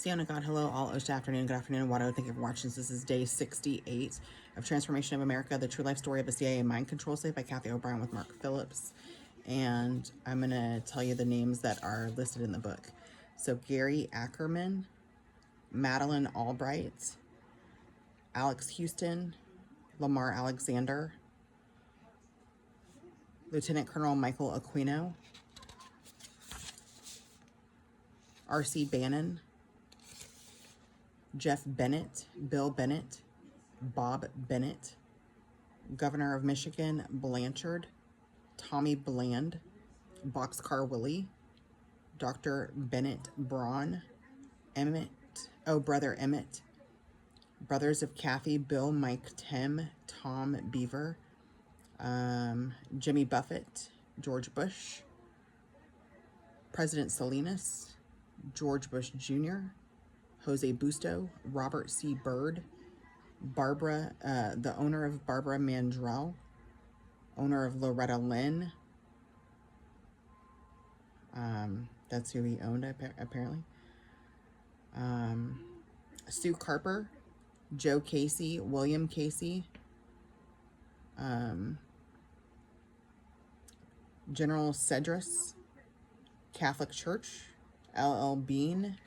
Sienna God, hello, all Osh afternoon, good afternoon, Wado. Thank you for watching. This is day 68 of Transformation of America, the true life story of a CIA mind control site by Kathy O'Brien with Mark Phillips. And I'm going to tell you the names that are listed in the book. So Gary Ackerman, Madeline Albright, Alex Houston, Lamar Alexander, Lieutenant Colonel Michael Aquino, R.C. Bannon, Jeff Bennett, Bill Bennett, Bob Bennett, Governor of Michigan Blanchard, Tommy Bland, Boxcar Willie, Dr. Bennett Braun, Brother Emmett, Brothers of Kathy, Bill, Mike, Tim, Tom Beaver, Jimmy Buffett, George Bush, President Salinas, George Bush Jr., Jose Busto, Robert C. Byrd, Barbara, the owner of Barbara Mandrell, owner of Loretta Lynn. That's who he owned, apparently. Sue Carper, Joe Casey, William Casey, General Cedrus, Catholic Church, L.L. Bean,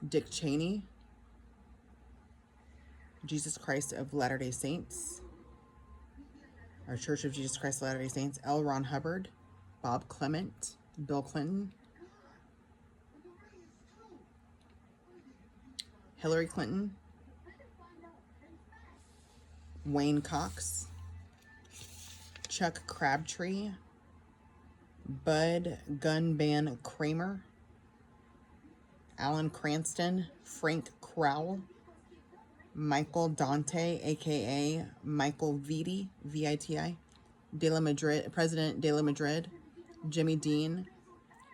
Dick Cheney, Jesus Christ of Latter-day Saints, our Church of Jesus Christ of Latter-day Saints, L. Ron Hubbard, Bob Clement, Bill Clinton, Hillary Clinton, Wayne Cox, Chuck Crabtree, Bud Gunban Kramer, Alan Cranston, Frank Crowell, Michael Dante, aka Michael Viti, V-I-T-I, President De La Madrid, Jimmy Dean,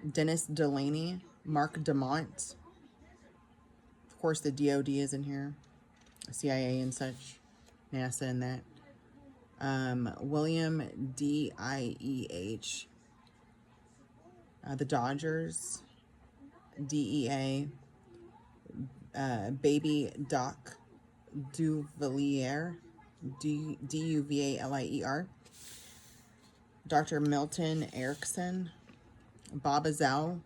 Dennis Delaney, Mark Dumont. Of course, the DOD is in here, CIA and such, NASA and that. William D.I.E.H., the Dodgers, DEA, Baby Doc Duvalier, D-U-V-A-L-I-E-R, Dr. Milton Erickson, Bob Azell,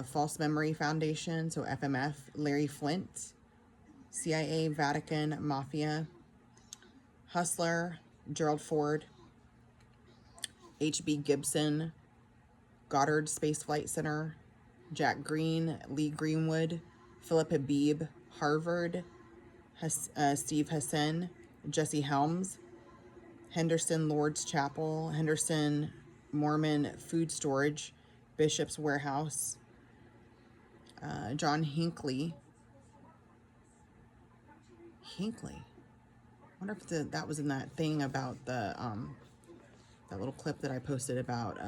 False Memory Foundation, so FMF, Larry Flint, CIA, Vatican, Mafia, Hustler, Gerald Ford, H.B. Gibson, Goddard Space Flight Center, Jack Green, Lee Greenwood, Philip Habib, Harvard, Steve Hassan, Jesse Helms, Henderson Lord's Chapel, Henderson Mormon Food Storage, Bishop's Warehouse, John Hinckley. I wonder if that was in that thing about the that little clip that I posted about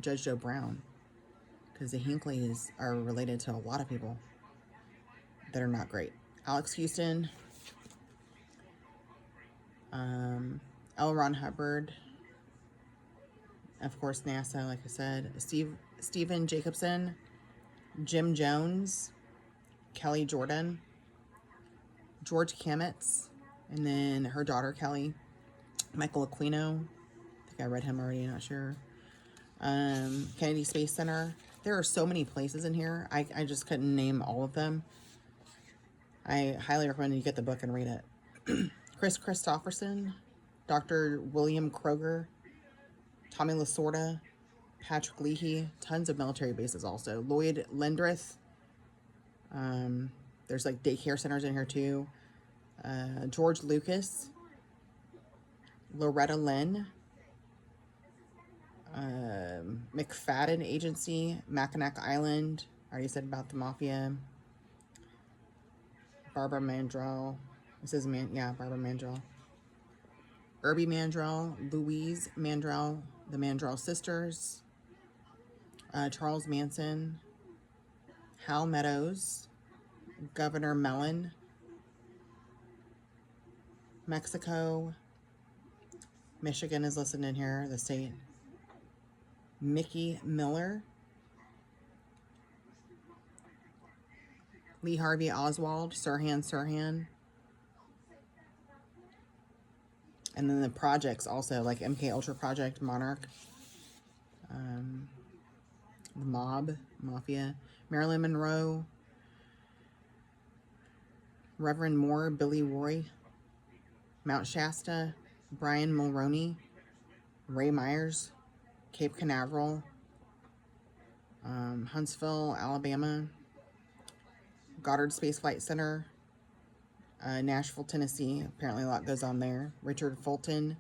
Judge Joe Brown, because the Hinckleys are related to a lot of people that are not great. Alex Houston, L. Ron Hubbard, of course NASA, like I said, Stephen Jacobson, Jim Jones, Kelly Jordan, George Kamitz, and then her daughter Kelly, Michael Aquino, I think I read him already, not sure, Kennedy Space Center. There are so many places in here, I just couldn't name all of them. I highly recommend you get the book and read it. Chris Christopherson, Dr. William Kroger, Tommy Lasorda, Patrick Leahy, tons of military bases also. Lloyd Lindrith, there's like daycare centers in here too. George Lucas, Loretta Lynn, McFadden Agency, Mackinac Island, I already said about the Mafia. Barbara Mandrell, this is Barbara Mandrell. Irby Mandrell, Louise Mandrell, the Mandrell sisters, Charles Manson, Hal Meadows, Governor Mellon, Mexico, Michigan is listed in here, the state, Mickey Miller, Lee Harvey Oswald, Sirhan. And then the projects also, like MK Ultra Project, Monarch, the Mob, Mafia, Marilyn Monroe, Reverend Moore, Billy Roy, Mount Shasta, Brian Mulroney, Ray Myers, Cape Canaveral, Huntsville, Alabama, Goddard Space Flight Center, Nashville, Tennessee. Apparently a lot goes on there. Richard Fulton,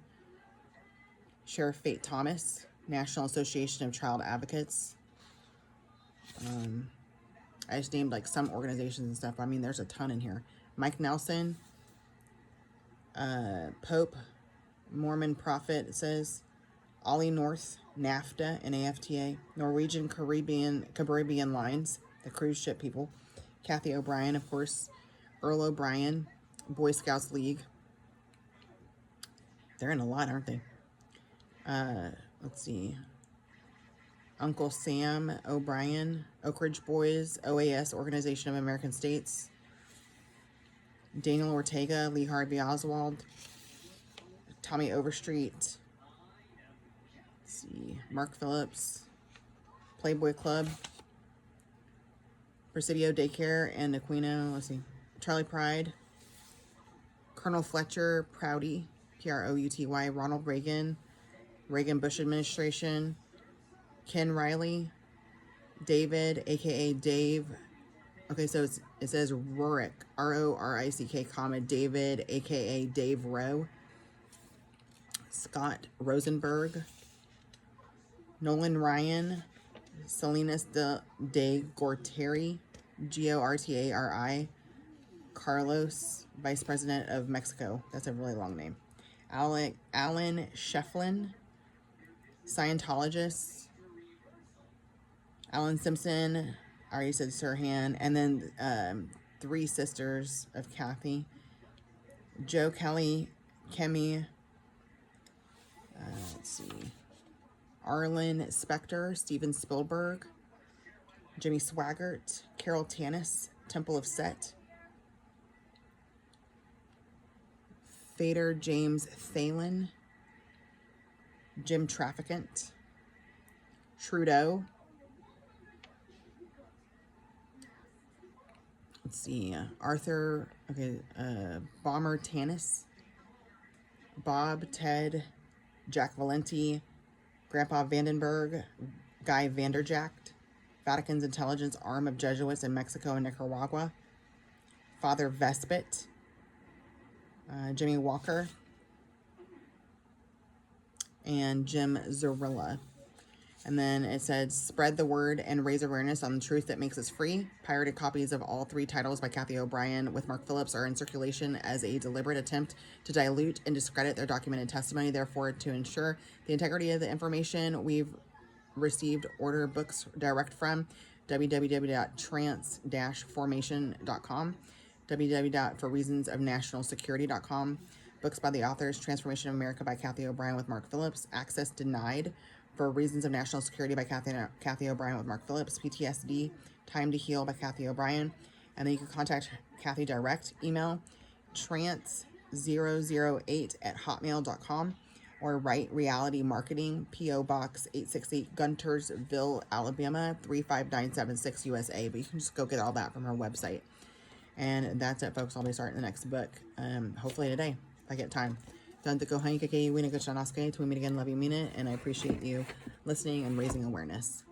Sheriff Fate Thomas, National Association of Child Advocates. I just named like some organizations and stuff. I mean, there's a ton in here. Mike Nelson, Pope, Mormon Prophet, it says. Ollie North, NAFTA and AFTA, Norwegian Caribbean Lines, the cruise ship people. Kathy O'Brien, of course. Earl O'Brien, Boy Scouts League. They're in a lot, aren't they? Let's see. Uncle Sam O'Brien, Oak Ridge Boys, OAS, Organization of American States. Daniel Ortega, Lee Harvey Oswald, Tommy Overstreet. Let's see. Mark Phillips, Playboy Club, Presidio Daycare and Aquino. Let's see. Charlie Pride, Colonel Fletcher Prouty, Prouty, Ronald Reagan, Reagan Bush Administration, Ken Riley, David, aka Dave. Okay, so it says Rorick, Rorick, comma, David, aka Dave Rowe, Scott Rosenberg, Nolan Ryan, Salinas de Gortari, Gortari, Carlos, Vice President of Mexico. That's a really long name. Alan Shefflin, Scientologist. Alan Simpson, I already said Sirhan. And then three sisters of Kathy. Joe Kelly, Kemi, let's see. Arlen Spector, Steven Spielberg, Jimmy Swaggart, Carol Tannis, Temple of Set, Fader James Thalen, Jim Trafficant, Trudeau. Let's see, Arthur, okay, Bomber Tannis, Bob, Ted, Jack Valenti, Grandpa Vandenberg, Guy Vanderjagt, Vatican's intelligence arm of Jesuits in Mexico and Nicaragua, Father Vespit, Jimmy Walker, and Jim Zorilla. And then it said, spread the word and raise awareness on the truth that makes us free. Pirated copies of all three titles by Kathy O'Brien with Mark Phillips are in circulation as a deliberate attempt to dilute and discredit their documented testimony. Therefore, to ensure the integrity of the information, we've received order books direct from www.trans-formation.com, www.forreasonsofnationalsecurity.com. Books by the authors, Transformation of America by Kathy O'Brien with Mark Phillips, Access Denied, For Reasons of National Security by Kathy O'Brien with Mark Phillips, PTSD, Time to Heal by Kathy O'Brien. And then you can contact Kathy direct, email trance008@hotmail.com, or write Reality Marketing, P.O. Box 868, Guntersville, Alabama 35976 USA. But you can just go get all that from her website. And that's it, folks. I'll be starting the next book, hopefully today, if I get time. Till we meet again, love you, mean it, and I appreciate you listening and raising awareness.